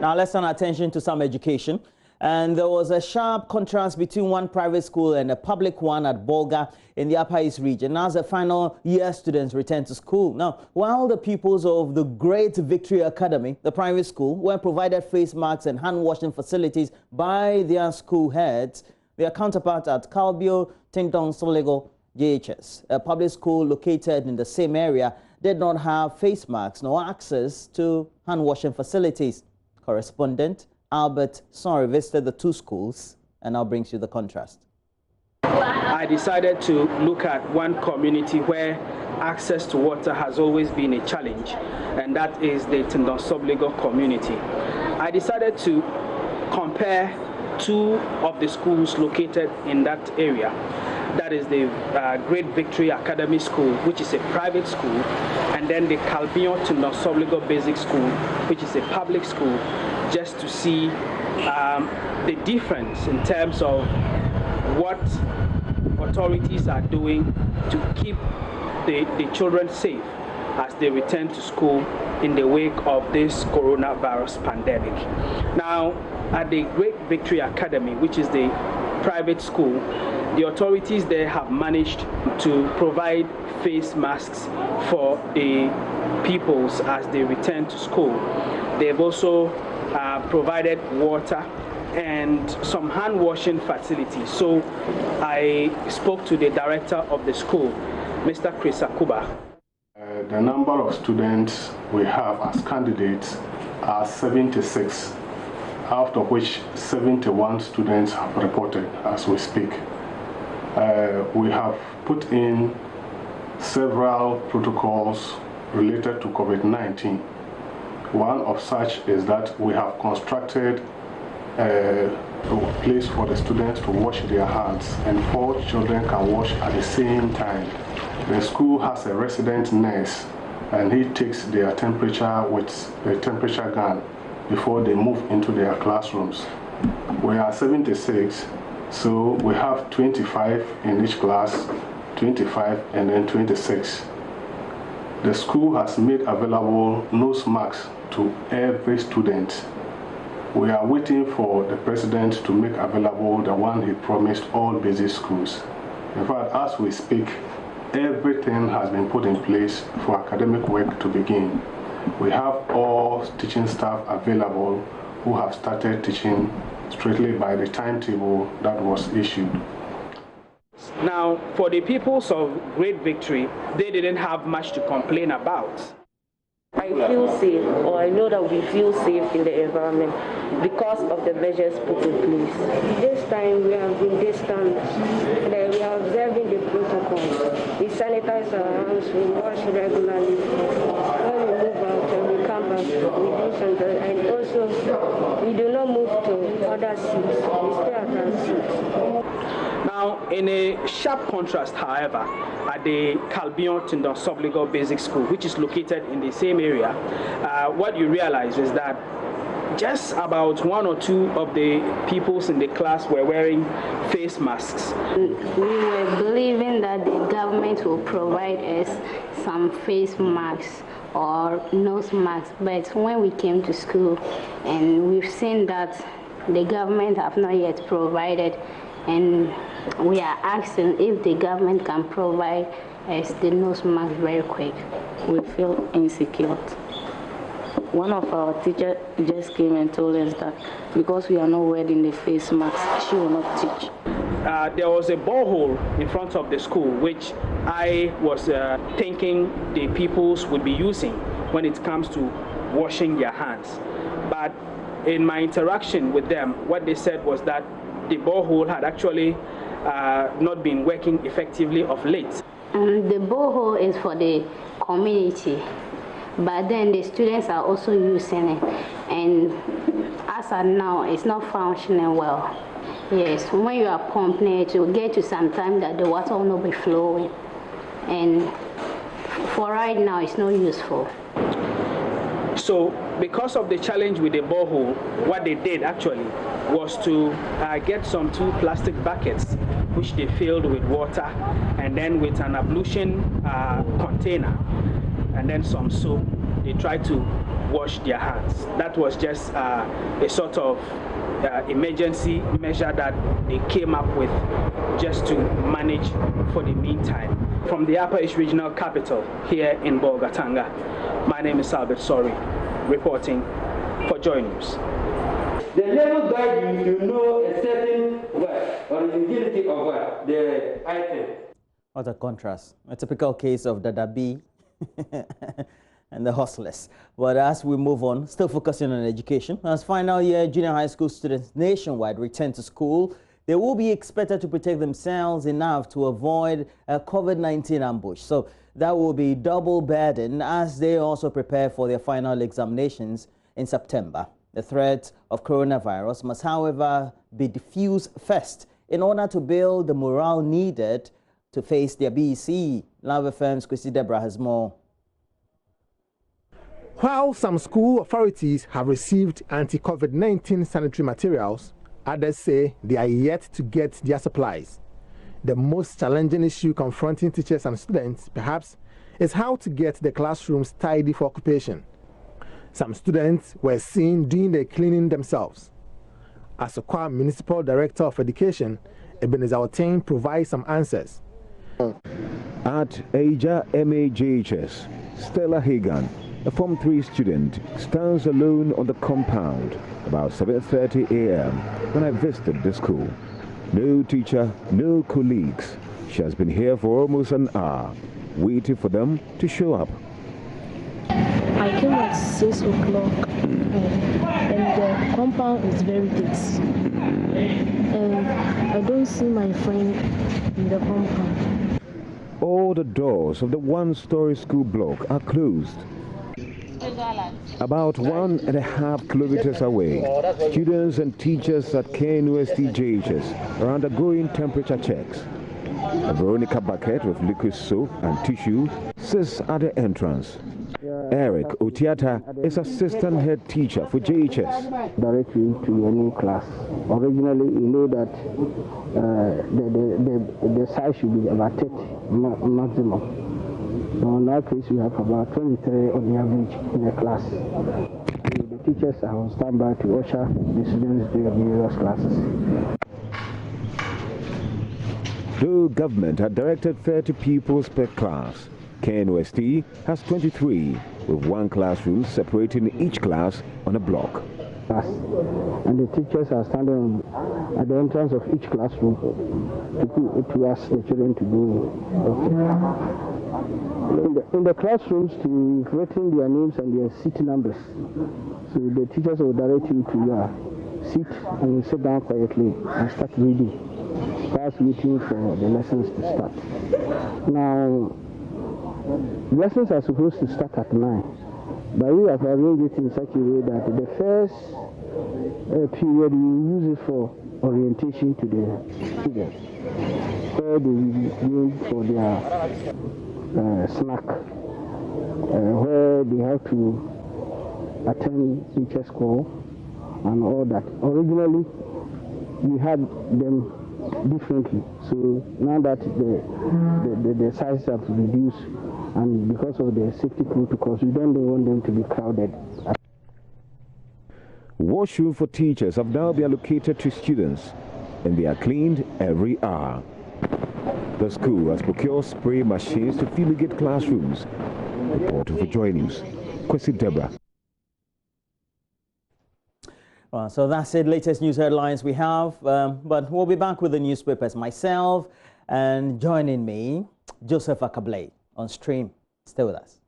Now let's turn our attention to some education. And there was a sharp contrast between one private school and a public one at Bolga in the Upper East region as the final year students return to school. Now, while the pupils of the Great Victory Academy, the private school, were provided face masks and hand-washing facilities by their school heads, their counterparts at Kalbio Tindong Soligo JHS, a public school located in the same area, did not have face masks nor access to hand-washing facilities. Correspondent Albert Sorry visited the two schools and now brings you the contrast. I decided to look at one community where access to water has always been a challenge, and that is the Tindong Sobligo community. I decided to compare two of the schools located in that area. That is the Great Victory Academy School, which is a private school, and then the Kalbion Tindong Sobligo Basic School, which is a public school, just to see the difference in terms of what authorities are doing to keep the children safe as they return to school in the wake of this coronavirus pandemic. Now, at the Great Victory Academy, which is the private school, the authorities there have managed to provide face masks for the pupils as they return to school. They've also provided water and some hand washing facilities. So I spoke to the director of the school, Mr. Chris Akuba. The number of students we have as candidates are 76, out of which 71 students have reported as we speak. We have put in several protocols related to COVID-19. One of such is that we have constructed a place for the students to wash their hands, and 4 children can wash at the same time. The school has a resident nurse, and he takes their temperature with a temperature gun before they move into their classrooms. We are 76, so we have 25 in each class, 25 and then 26. The school has made available nose masks to every student. We are waiting for the president to make available the one he promised all basic schools. In fact, as we speak, everything has been put in place for academic work to begin. We have all teaching staff available who have started teaching strictly by the timetable that was issued. Now, for the pupils of Great Victory, they didn't have much to complain about. I feel safe, or I know that we feel safe in the environment because of the measures put in place. This time we have been distant, and we are observing the protocols. We sanitize our hands, we wash regularly. When we move out and we come back, we do something. And also, we do not move to other seats, we stay at our seats. Now, in a sharp contrast, however, at the Kalbion Tindong Sobligo Basic School, which is located in the same area, what you realize is that just about 1 or 2 of the pupils in the class were wearing face masks. We were believing that the government will provide us some face masks or nose masks, but when we came to school and we've seen that the government have not yet provided, and we are asking if the government can provide us the nose mask very quick. We feel insecure. One of our teachers just came and told us that because we are not wearing the face mask, she will not teach. There was a borehole in front of the school, which I was thinking the pupils would be using when it comes to washing their hands. But in my interaction with them, what they said was that the borehole had actually not been working effectively of late. The borehole is for the community, but then the students are also using it, and as of now, it's not functioning well. Yes, when you are pumping it, you get to some time that the water will not be flowing, and for right now, it's not useful. So, because of the challenge with the borehole, what they did actually was to get some 2 plastic buckets, which they filled with water, and then with an ablution container, and then some soap. They tried to wash their hands. That was just a sort of emergency measure that they came up with just to manage for the meantime. From the Upper East Regional Capital here in Bolgatanga, my name is Albert Sori, reporting for JoyNews. The level guide you know a certain originality of the item. What a contrast. A typical case of the Dabi and the hustlers. But as we move on, still focusing on education, as final year junior high school students nationwide return to school, they will be expected to protect themselves enough to avoid a COVID-19 ambush. So that will be double burden as they also prepare for their final examinations in September. The threat of coronavirus must, however, be diffused first in order to build the morale needed to face their BEC. Love FM's Kwesi Deborah has more. While some school authorities have received anti-COVID-19 sanitary materials, others say they are yet to get their supplies. The most challenging issue confronting teachers and students, perhaps, is how to get the classrooms tidy for occupation. Some students were seen doing the cleaning themselves. As Asokwa Municipal Director of Education, Ebenezer Otain provides some answers. At Aja MAJHS, Stella Hagan, a Form 3 student, stands alone on the compound about 7:30 a.m. when I visited the school. No teacher, no colleagues. She has been here for almost an hour, waiting for them to show up. I came at 6 o'clock and the compound is very dense. And I don't see my friend in the compound. All the doors of the one-story school block are closed. About 1.5 kilometers away, students and teachers at KNUST JHS are undergoing temperature checks. A Veronica bucket with liquid soap and tissue sits at the entrance. Eric Otiata is assistant head teacher for JHS. Directly to your new class. Originally, you know that the size should be about 30 maximum. So in our case, we have about 23 on the average in a class. The teachers are on standby to usher the students to the various classes. Though government had directed 30 pupils per class, KNUST has 23, with one classroom separating each class on a block. And the teachers are standing at the entrance of each classroom to ask the children to go. In the classrooms, we've written their names and their seat numbers. So the teachers will direct you to your seat and you sit down quietly and start reading, whilst waiting for the lessons to start. Now, lessons are supposed to start at 9, but we have arranged it in such a way that the first period we use it for orientation to the students, where they will be for their snack, where they have to attend teacher's call and all that. Originally, we had them differently, so now that the sizes have reduced, and because of the safety protocols, we don't want them to be crowded. Washroom for teachers have now been allocated to students, and they are cleaned every hour. The school has procured spray machines to fumigate classrooms. Reporting for JoyNews, Kwesi Deborah. Well, so that's it. Latest news headlines we have, but we'll be back with the newspapers. Myself and joining me, Joseph Akable on stream. Stay with us.